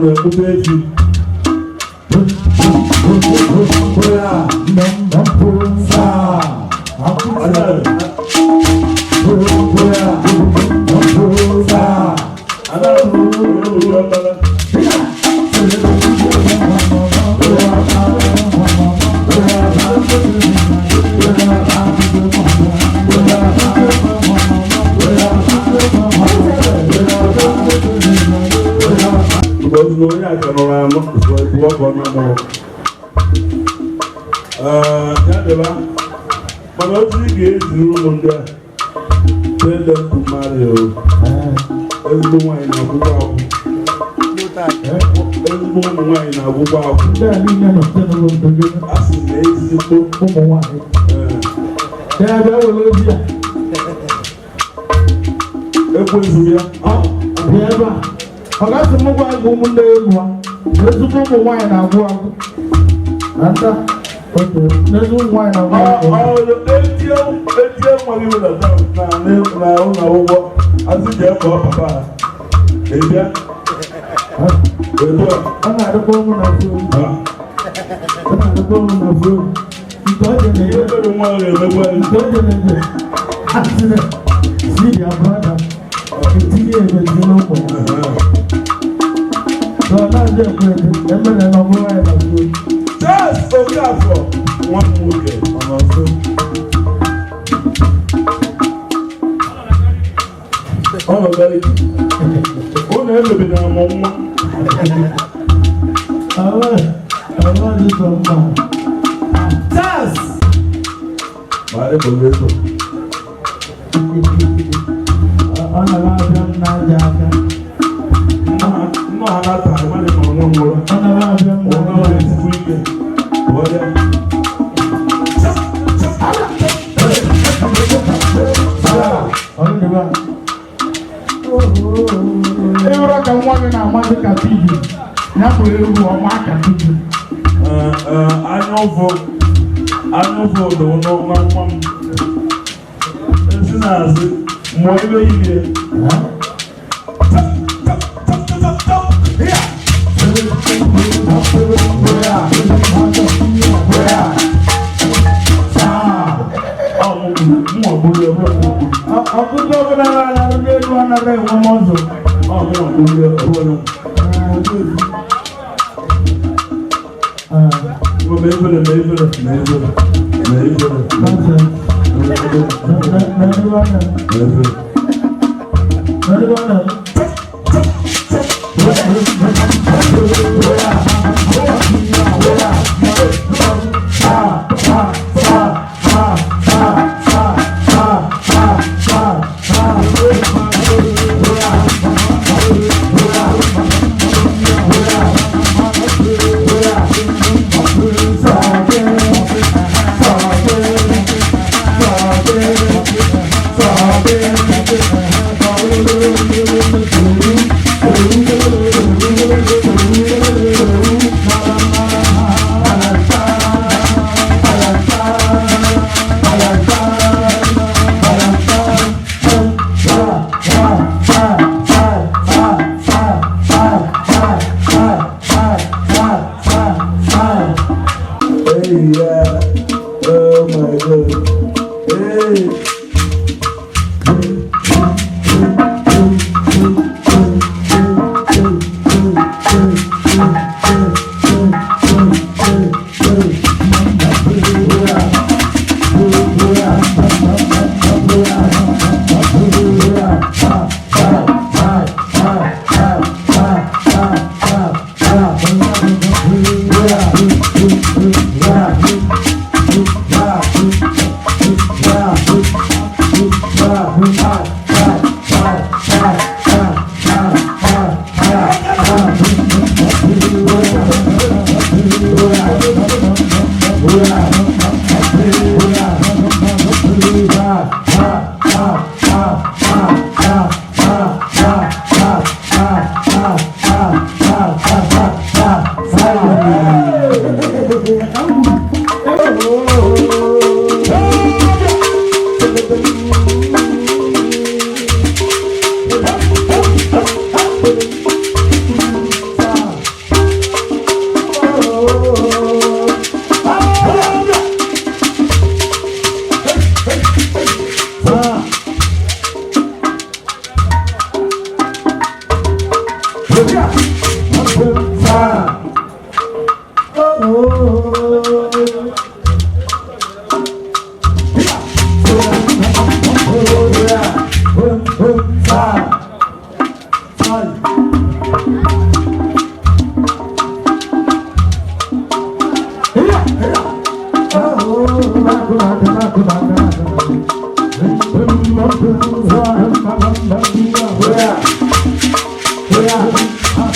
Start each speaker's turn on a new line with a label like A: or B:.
A: na ekpute efi Lórí àjọ̀nà àmọ́ ìwọ́pọ̀ náà mọ́. Yàdìbá, mana ó sì ga-ezi ụlọ ndị a tẹ́lẹ̀ kùmárì o. Ezigbo nwaanyị na-agwụgwọ akwụ. Ezigbo ụmụ nwaanyị na-agwụgwọ akwụ.
B: Ndị a niile nọ site n'ụlọ ndị
A: a sị na ezigbo
B: ụmụ nwaanyị. Ya bịa were obi ya.
A: Ekwezu ya.
B: Bịa ebe a. Ọ gasị m gwa ịbụ ụmụnne elu ha. Ezigbo ụmụ nwaanyị na-agwụ akwụ. Na nta. N'ezi ụmụ nwaanyị na-agwụ akwụ.
A: Etie nwa gị na ụlọ asị ji ekọ papa ha. Ebịa.
B: Ọ na-adịkwa ụmụ na furu. Ọ na-adịkwa ụmụ na furu. Nke ọ dị na-eje.
A: Nke
B: ọ dị na-eje. Asị na si ya brada. Etinye ebezi n'ụkwụ. Ọ na-adị ekwe emere na ọbụrụ anyị na furu.
A: Just Okafọ nwa m nwoke ọ nọ nso. Ọ nọ gara iji. Ụnụ emebina m nwa.
B: Awa dị sọ mma.
A: Just! Ma adị bụ eso.
B: Ọ na-abịa m n'aja aka.
A: Nnọọ ha na-ata ịmadị ma ọnwa nwụrụ.
B: Ọ na-abịa m
A: Ọnwa nwere ezigbo ike. Ọrịa.
B: Ịhụrụ ka nwa gị na-ama dị ka pigi, ya pụrụ egwu ọma ka pigi.
A: Anya ụfọ dị n'ọnwa nwa m. Esi na-asị, mmụọ ibe ihe.
B: Ọkụkọ ọbụla na-arụ n'elu anaghị enwe mọzụ. Yeah.